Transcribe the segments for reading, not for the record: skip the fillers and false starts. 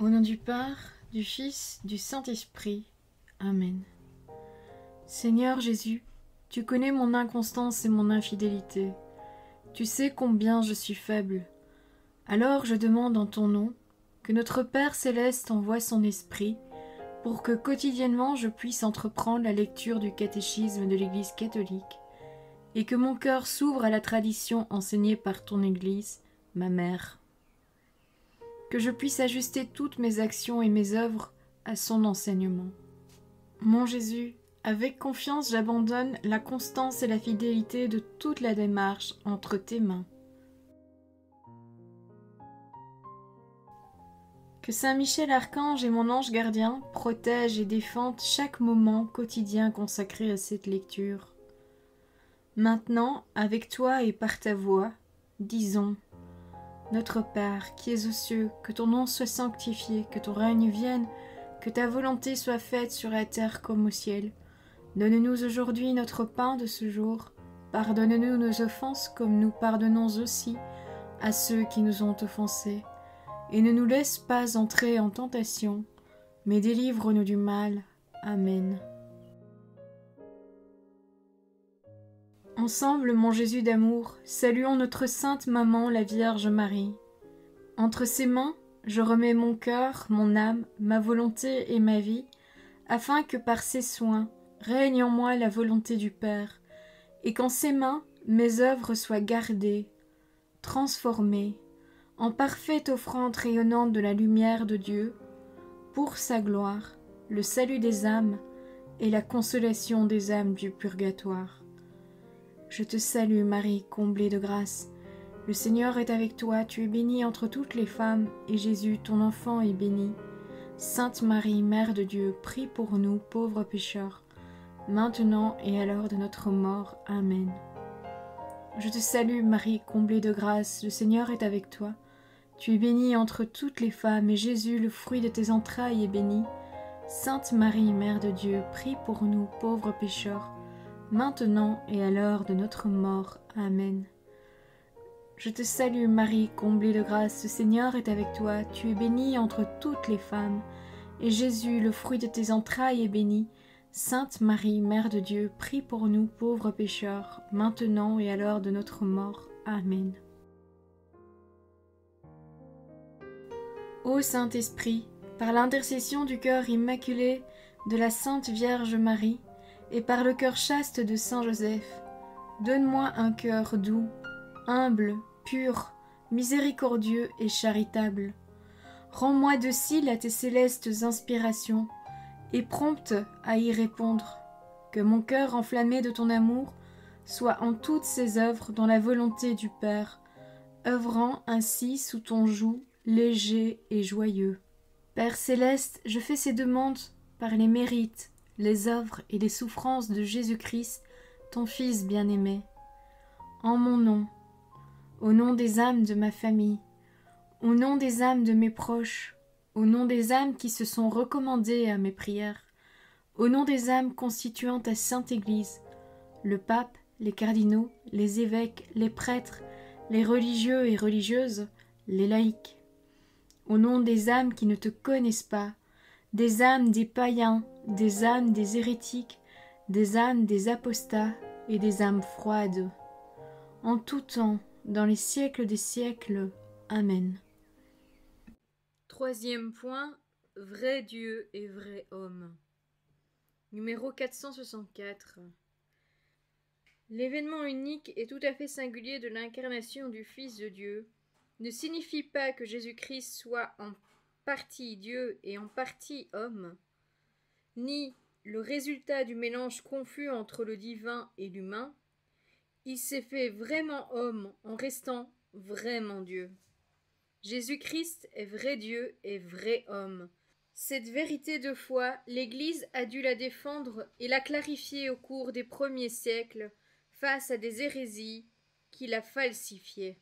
Au nom du Père, du Fils, du Saint-Esprit. Amen. Seigneur Jésus, tu connais mon inconstance et mon infidélité. Tu sais combien je suis faible. Alors je demande en ton nom que notre Père céleste envoie son Esprit pour que quotidiennement je puisse entreprendre la lecture du catéchisme de l'Église catholique et que mon cœur s'ouvre à la tradition enseignée par ton Église, ma mère. Que je puisse ajuster toutes mes actions et mes œuvres à son enseignement. Mon Jésus, avec confiance j'abandonne la constance et la fidélité de toute la démarche entre tes mains. Que Saint Michel Archange et mon ange gardien protègent et défendent chaque moment quotidien consacré à cette lecture. Maintenant, avec toi et par ta voix, disons: Notre Père, qui es aux cieux, que ton nom soit sanctifié, que ton règne vienne, que ta volonté soit faite sur la terre comme au ciel. Donne-nous aujourd'hui notre pain de ce jour. Pardonne-nous nos offenses comme nous pardonnons aussi à ceux qui nous ont offensés. Et ne nous laisse pas entrer en tentation, mais délivre-nous du mal. Amen. Ensemble, mon Jésus d'amour, saluons notre sainte maman, la Vierge Marie. Entre ses mains, je remets mon cœur, mon âme, ma volonté et ma vie, afin que par ses soins règne en moi la volonté du Père, et qu'en ses mains mes œuvres soient gardées, transformées, en parfaite offrande rayonnante de la lumière de Dieu, pour sa gloire, le salut des âmes et la consolation des âmes du purgatoire. Je te salue Marie, comblée de grâce. Le Seigneur est avec toi, tu es bénie entre toutes les femmes, et Jésus, ton enfant, est béni. Sainte Marie, Mère de Dieu, prie pour nous, pauvres pécheurs, maintenant et à l'heure de notre mort. Amen. Je te salue Marie, comblée de grâce, le Seigneur est avec toi. Tu es bénie entre toutes les femmes, et Jésus, le fruit de tes entrailles, est béni. Sainte Marie, Mère de Dieu, prie pour nous, pauvres pécheurs, maintenant et à l'heure de notre mort. Amen. Je te salue Marie, comblée de grâce, le Seigneur est avec toi, tu es bénie entre toutes les femmes, et Jésus, le fruit de tes entrailles, est béni. Sainte Marie, Mère de Dieu, prie pour nous pauvres pécheurs, maintenant et à l'heure de notre mort. Amen. Ô Saint-Esprit, par l'intercession du cœur immaculé de la Sainte Vierge Marie, et par le cœur chaste de Saint Joseph, donne-moi un cœur doux, humble, pur, miséricordieux et charitable. Rends-moi docile à tes célestes inspirations, et prompte à y répondre. Que mon cœur enflammé de ton amour soit en toutes ses œuvres dans la volonté du Père, œuvrant ainsi sous ton joug léger et joyeux. Père céleste, je fais ces demandes par les mérites, les œuvres et les souffrances de Jésus-Christ, ton Fils bien-aimé. En mon nom, au nom des âmes de ma famille, au nom des âmes de mes proches, au nom des âmes qui se sont recommandées à mes prières, au nom des âmes constituant ta Sainte Église, le pape, les cardinaux, les évêques, les prêtres, les religieux et religieuses, les laïcs, au nom des âmes qui ne te connaissent pas, des âmes des païens, des âmes des hérétiques, des âmes des apostats et des âmes froides. En tout temps, dans les siècles des siècles. Amen. Troisième point, vrai Dieu et vrai homme. Numéro 464. L'événement unique et tout à fait singulier de l'incarnation du Fils de Dieu ne signifie pas que Jésus-Christ soit en partie Dieu et en partie homme, ni le résultat du mélange confus entre le divin et l'humain. Il s'est fait vraiment homme en restant vraiment Dieu. Jésus-Christ est vrai Dieu et vrai homme. Cette vérité de foi, l'Église a dû la défendre et la clarifier au cours des premiers siècles face à des hérésies qui la falsifiaient.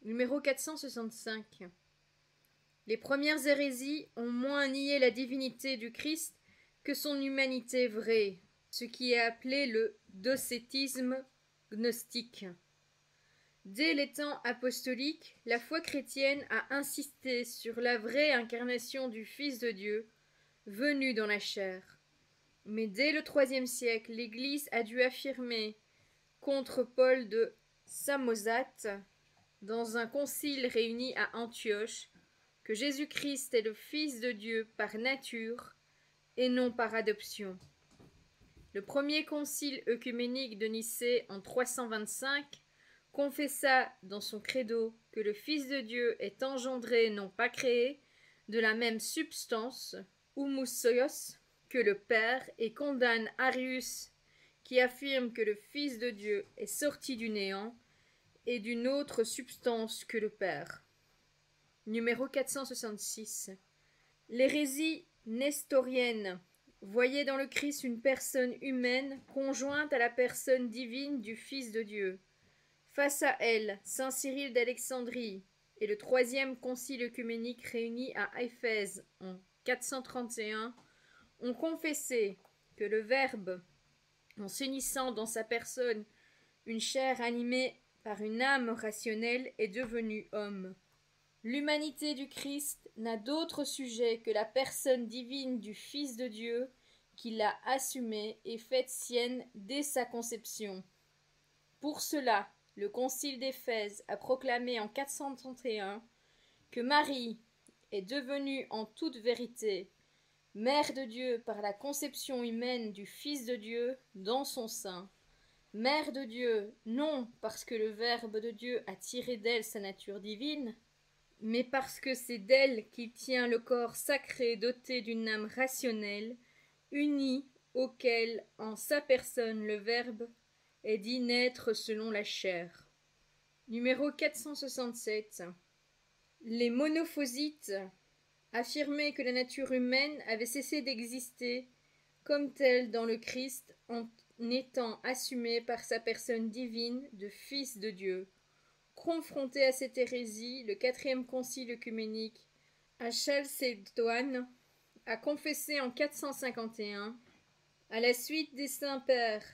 Numéro 465. Les premières hérésies ont moins nié la divinité du Christ que son humanité vraie, ce qui est appelé le docétisme gnostique. Dès les temps apostoliques, la foi chrétienne a insisté sur la vraie incarnation du Fils de Dieu, venu dans la chair. Mais dès le IIIe siècle, l'Église a dû affirmer, contre Paul de Samosate, dans un concile réuni à Antioche, que Jésus-Christ est le Fils de Dieu par nature et non par adoption. Le premier concile œcuménique de Nicée en 325 confessa dans son credo que le Fils de Dieu est engendré, non pas créé, de la même substance, homoousios, que le Père, et condamne Arius, qui affirme que le Fils de Dieu est sorti du néant et d'une autre substance que le Père. Numéro 466. L'hérésie nestorienne voyait dans le Christ une personne humaine conjointe à la personne divine du Fils de Dieu. Face à elle, saint Cyril d'Alexandrie et le troisième concile œcuménique réuni à Éphèse en 431 ont confessé que le Verbe, en s'unissant dans sa personne une chair animée par une âme rationnelle, est devenu homme. L'humanité du Christ n'a d'autre sujet que la personne divine du Fils de Dieu, qui l'a assumée et faite sienne dès sa conception. Pour cela, le concile d'Éphèse a proclamé en 431 que Marie est devenue en toute vérité Mère de Dieu par la conception humaine du Fils de Dieu dans son sein. Mère de Dieu, non parce que le Verbe de Dieu a tiré d'elle sa nature divine, mais parce que c'est d'elle qu'il tient le corps sacré doté d'une âme rationnelle, unie auquel, en sa personne, le Verbe est dit naître selon la chair. Numéro 467. Les monophysites affirmaient que la nature humaine avait cessé d'exister comme telle dans le Christ en étant assumée par sa personne divine de Fils de Dieu. Confronté à cette hérésie, le quatrième concile œcuménique à Chalcédoine a confessé en 451 « À la suite des saints-pères,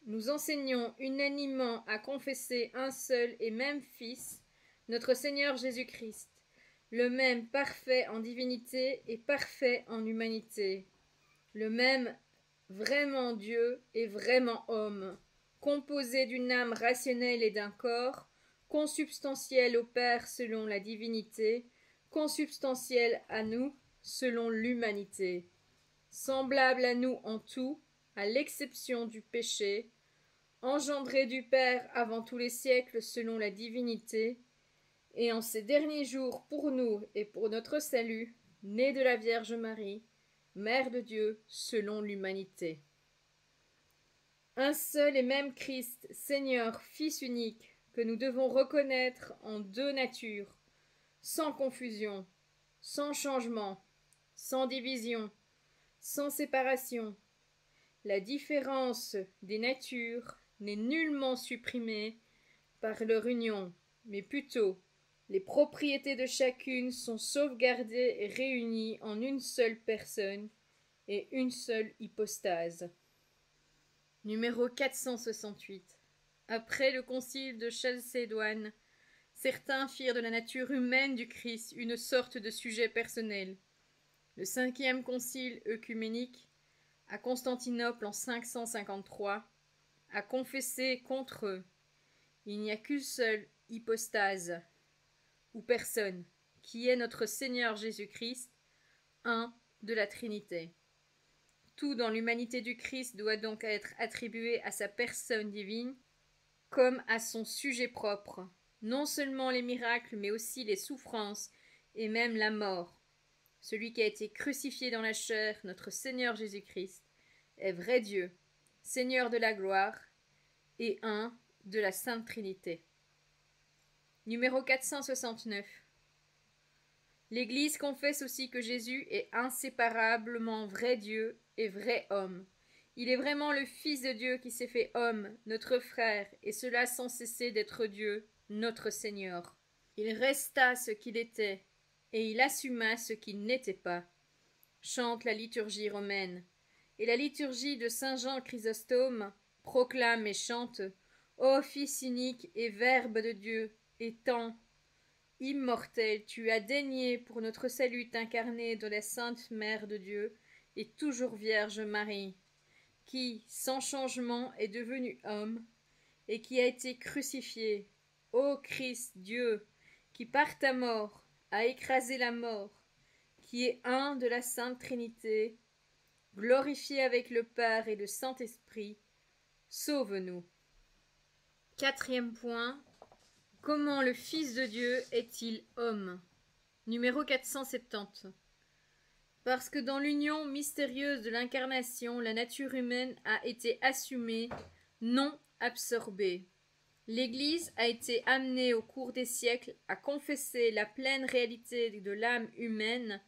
nous enseignons unanimement à confesser un seul et même Fils, notre Seigneur Jésus-Christ, le même parfait en divinité et parfait en humanité, le même vraiment Dieu et vraiment homme, composé d'une âme rationnelle et d'un corps, consubstantiel au Père selon la divinité, consubstantiel à nous selon l'humanité, semblable à nous en tout, à l'exception du péché, engendré du Père avant tous les siècles selon la divinité, et en ces derniers jours pour nous et pour notre salut, né de la Vierge Marie, Mère de Dieu selon l'humanité. Un seul et même Christ, Seigneur, Fils unique, que nous devons reconnaître en deux natures, sans confusion, sans changement, sans division, sans séparation. La différence des natures n'est nullement supprimée par leur union, mais plutôt les propriétés de chacune sont sauvegardées et réunies en une seule personne et une seule hypostase. Numéro 468. Après le concile de Chalcédoine, certains firent de la nature humaine du Christ une sorte de sujet personnel. Le cinquième concile œcuménique, à Constantinople en 553, a confessé contre eux. Il n'y a qu'une seule hypostase, ou personne, qui est notre Seigneur Jésus-Christ, un de la Trinité. Tout dans l'humanité du Christ doit donc être attribué à sa personne divine, comme à son sujet propre, non seulement les miracles, mais aussi les souffrances et même la mort. Celui qui a été crucifié dans la chair, notre Seigneur Jésus-Christ, est vrai Dieu, Seigneur de la gloire, et un de la Sainte Trinité. Numéro 469. L'Église confesse aussi que Jésus est inséparablement vrai Dieu et vrai homme. Il est vraiment le Fils de Dieu qui s'est fait homme, notre frère, et cela sans cesser d'être Dieu, notre Seigneur. Il resta ce qu'il était, et il assuma ce qu'il n'était pas. Chante la liturgie romaine. Et la liturgie de saint Jean Chrysostome proclame et chante Ô Fils unique et Verbe de Dieu, étant immortel, tu as daigné pour notre salut t'incarner dans la Sainte Mère de Dieu et toujours Vierge Marie, qui, sans changement, est devenue homme et qui a été crucifié. Ô Christ Dieu, qui par ta mort a écrasé la mort, qui est un de la Sainte Trinité, glorifié avec le Père et le Saint-Esprit, sauve-nous. Quatrième point. Comment le Fils de Dieu est-il homme? Numéro 470. Parce que dans l'union mystérieuse de l'incarnation, la nature humaine a été assumée, non absorbée. L'Église a été amenée au cours des siècles à confesser la pleine réalité de l'âme humaine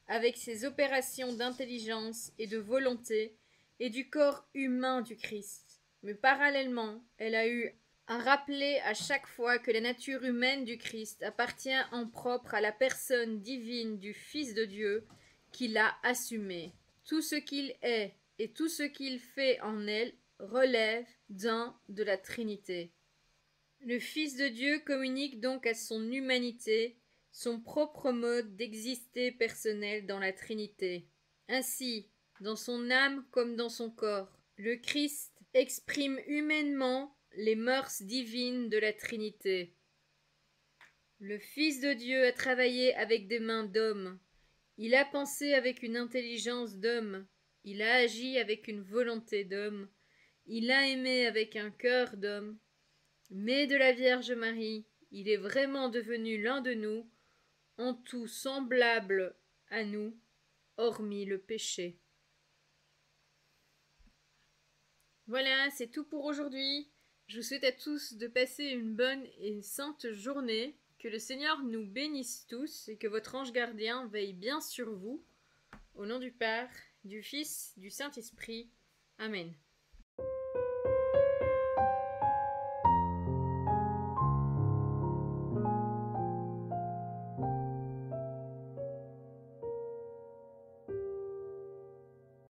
avec ses opérations d'intelligence et de volonté et du corps humain du Christ. Mais parallèlement, elle a eu à rappeler à chaque fois que la nature humaine du Christ appartient en propre à la personne divine du Fils de Dieu qui l'a assumée. Tout ce qu'il est et tout ce qu'il fait en elle relève d'un de la Trinité. Le Fils de Dieu communique donc à son humanité son propre mode d'exister personnel dans la Trinité. Ainsi, dans son âme comme dans son corps, le Christ exprime humainement les mœurs divines de la Trinité. Le Fils de Dieu a travaillé avec des mains d'homme. Il a pensé avec une intelligence d'homme. Il a agi avec une volonté d'homme. Il a aimé avec un cœur d'homme. Mais de la Vierge Marie, il est vraiment devenu l'un de nous, en tout semblable à nous, hormis le péché. Voilà, c'est tout pour aujourd'hui. Je vous souhaite à tous de passer une bonne et sainte journée, que le Seigneur nous bénisse tous et que votre ange gardien veille bien sur vous. Au nom du Père, du Fils, du Saint-Esprit. Amen.